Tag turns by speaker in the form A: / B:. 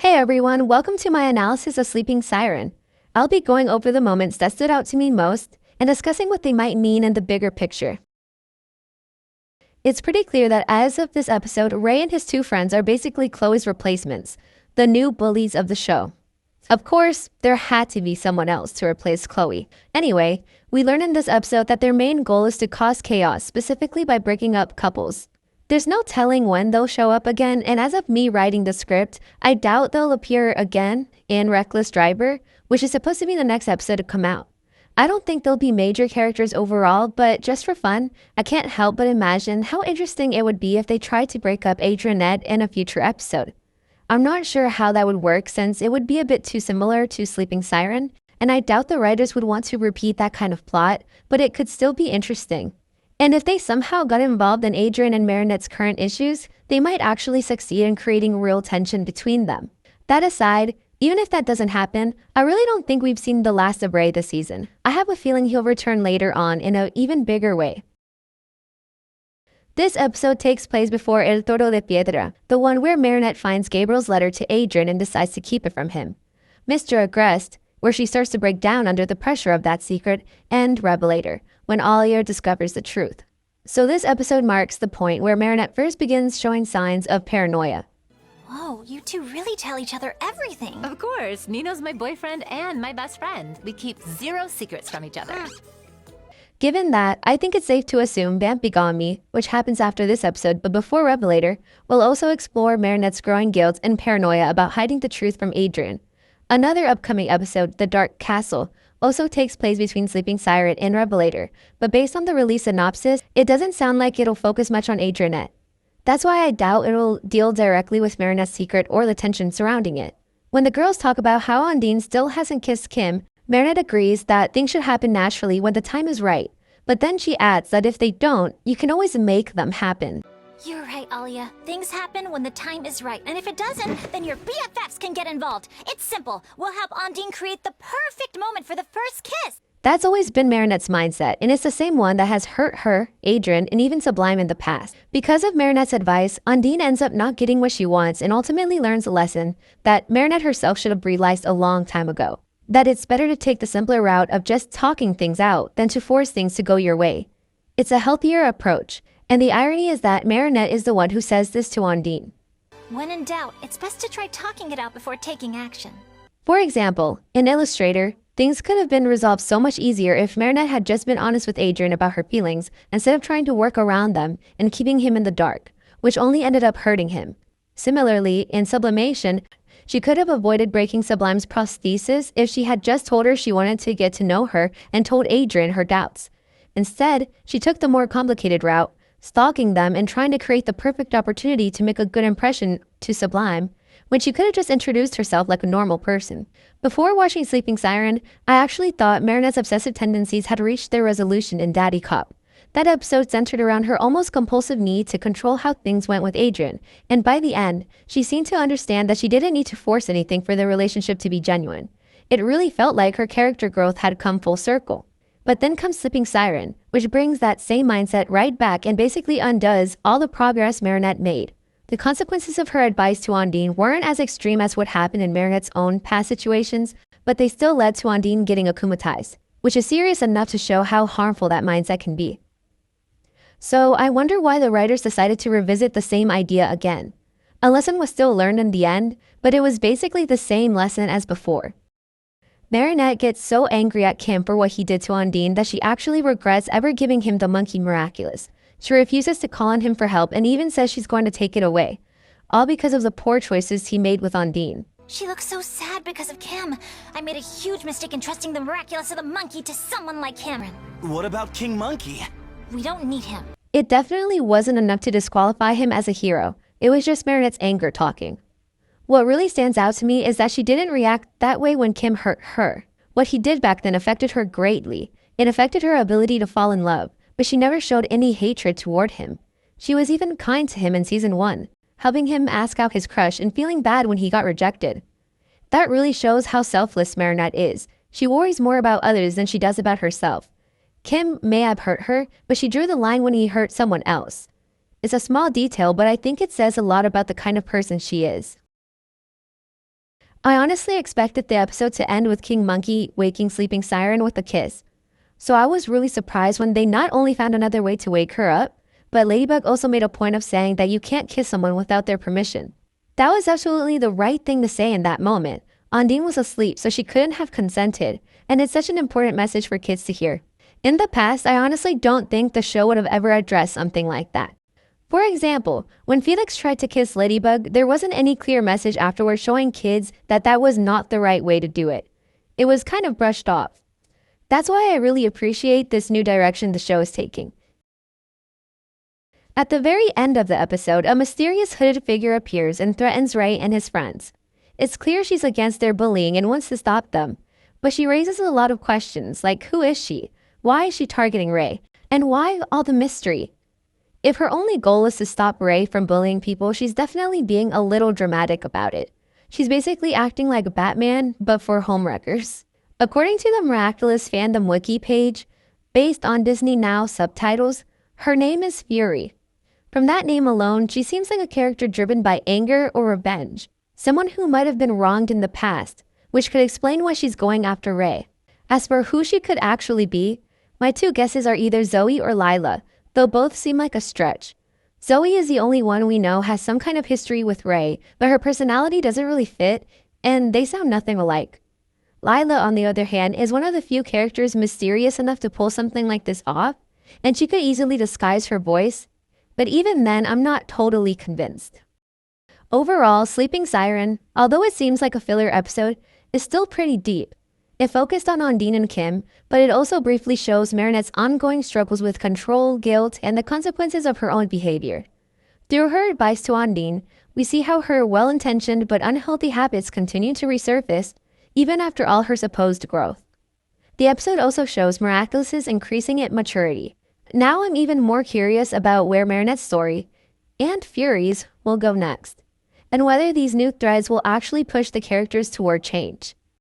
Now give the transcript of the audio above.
A: Hey everyone, welcome to my analysis of Sleeping Siren. I'll be going over the moments that stood out to me most and discussing what they might mean in the bigger picture. It's pretty clear that as of this episode, Ray and his two friends are basically Chloe's replacements, the new bullies of the show. Of course, there had to be someone else to replace Chloe. Anyway, we learn in this episode that their main goal is to cause chaos, specifically by breaking up couples. There's no telling when they'll show up again, and as of me writing the script, I doubt they'll appear again in Reckless Driver, which is supposed to be the next episode to come out. I don't think they'll be major characters overall, but just for fun, I can't help but imagine how interesting it would be if they tried to break up Marinette in a future episode. I'm not sure how that would work since it would be a bit too similar to Sleeping Siren, and I doubt the writers would want to repeat that kind of plot, but it could still be interesting. And if they somehow got involved in Adrian and Marinette's current issues, they might actually succeed in creating real tension between them. That aside, even if that doesn't happen, I really don't think we've seen the last of Ray this season. I have a feeling he'll return later on in an even bigger way. This episode takes place before El Toro de Piedra, the one where Marinette finds Gabriel's letter to Adrian and decides to keep it from him. Mr. Agrest, where she starts to break down under the pressure of that secret, and Revelator, when Ollier discovers the truth. So this episode marks the point where Marinette first begins showing signs of paranoia.
B: Whoa, you two really tell each other everything.
C: Of course, Nino's my boyfriend and my best friend. We keep zero secrets from each other.
A: Given that, I think it's safe to assume Vamp Begot Me, which happens after this episode but before Revelator, will also explore Marinette's growing guilt and paranoia about hiding the truth from Adrian. Another upcoming episode, The Dark Castle, also takes place between Sleeping Siren and Revelator, but based on the release synopsis, it doesn't sound like it'll focus much on Adrianette. That's why I doubt it'll deal directly with Marinette's secret or the tension surrounding it. When the girls talk about how Undine still hasn't kissed Kim, Marinette agrees that things should happen naturally when the time is right, but then she adds that if they don't, you can always make them happen.
B: You're right, Alia. Things happen when the time is right, and if it doesn't, then your BFFs can get involved. It's simple. We'll help Undine create the perfect moment for the first kiss.
A: That's always been Marinette's mindset, and it's the same one that has hurt her, Adrian, and even Sublime in the past. Because of Marinette's advice, Undine ends up not getting what she wants and ultimately learns a lesson that Marinette herself should have realized a long time ago. That it's better to take the simpler route of just talking things out than to force things to go your way. It's a healthier approach, and the irony is that Marinette is the one who says this to Undine.
B: When in doubt, it's best to try talking it out before taking action.
A: For example, in Illustrator, things could have been resolved so much easier if Marinette had just been honest with Adrian about her feelings instead of trying to work around them and keeping him in the dark, which only ended up hurting him. Similarly, in Sublimation, she could have avoided breaking Sublime's prosthesis if she had just told her she wanted to get to know her and told Adrian her doubts. Instead, she took the more complicated route, stalking them and trying to create the perfect opportunity to make a good impression to Sublime, when she could have just introduced herself like a normal person. Before watching Sleeping Siren, I actually thought Marinette's obsessive tendencies had reached their resolution in Daddy Cop. That episode centered around her almost compulsive need to control how things went with Adrian, and by the end, she seemed to understand that she didn't need to force anything for the relationship to be genuine. It really felt like her character growth had come full circle. But then comes Sleeping Siren, which brings that same mindset right back and basically undoes all the progress Marinette made. The consequences of her advice to Undine weren't as extreme as what happened in Marinette's own past situations, but they still led to Undine getting akumatized, which is serious enough to show how harmful that mindset can be. So I wonder why the writers decided to revisit the same idea again. A lesson was still learned in the end, but it was basically the same lesson as before. Marinette gets so angry at Kim for what he did to Undine that she actually regrets ever giving him the monkey miraculous. She refuses to call on him for help and even says she's going to take it away, all because of the poor choices he made with Undine.
B: She looks so sad because of Kim. I made a huge mistake in trusting the miraculous of the monkey to someone like him.
D: What about King Monkey?
B: We don't need him.
A: It definitely wasn't enough to disqualify him as a hero. It was just Marinette's anger talking. What really stands out to me is that she didn't react that way when Kim hurt her. What he did back then affected her greatly. It affected her ability to fall in love, but she never showed any hatred toward him. She was even kind to him in season 1, helping him ask out his crush and feeling bad when he got rejected. That really shows how selfless Marinette is. She worries more about others than she does about herself. Kim may have hurt her, but she drew the line when he hurt someone else. It's a small detail, but I think it says a lot about the kind of person she is. I honestly expected the episode to end with King Monkey waking sleeping Syren with a kiss. So I was really surprised when they not only found another way to wake her up, but Ladybug also made a point of saying that you can't kiss someone without their permission. That was absolutely the right thing to say in that moment. Ondine was asleep, so she couldn't have consented, and it's such an important message for kids to hear. In the past, I honestly don't think the show would have ever addressed something like that. For example, when Felix tried to kiss Ladybug, there wasn't any clear message afterward showing kids that that was not the right way to do it. It was kind of brushed off. That's why I really appreciate this new direction the show is taking. At the very end of the episode, a mysterious hooded figure appears and threatens Ray and his friends. It's clear she's against their bullying and wants to stop them, but she raises a lot of questions like who is she? Why is she targeting Ray? And why all the mystery? If her only goal is to stop Ray from bullying people, she's definitely being a little dramatic about it. She's basically acting like Batman, but for homewreckers. According to the Miraculous Fandom Wiki page, based on Disney Now subtitles, her name is Fury. From that name alone, she seems like a character driven by anger or revenge. Someone who might have been wronged in the past, which could explain why she's going after Ray. As for who she could actually be, my two guesses are either Zoe or Lila, though both seem like a stretch. Zoe is the only one we know has some kind of history with Ray, but her personality doesn't really fit, and they sound nothing alike. Lila, on the other hand, is one of the few characters mysterious enough to pull something like this off, and she could easily disguise her voice, but even then, I'm not totally convinced. Overall, Sleeping Syren, although it seems like a filler episode, is still pretty deep. It focused on Ondine and Kim, but it also briefly shows Marinette's ongoing struggles with control, guilt, and the consequences of her own behavior. Through her advice to Ondine, we see how her well-intentioned but unhealthy habits continue to resurface, even after all her supposed growth. The episode also shows Miraculous's increasing at maturity. Now I'm even more curious about where Marinette's story, and Fury's, will go next, and whether these new threads will actually push the characters toward change.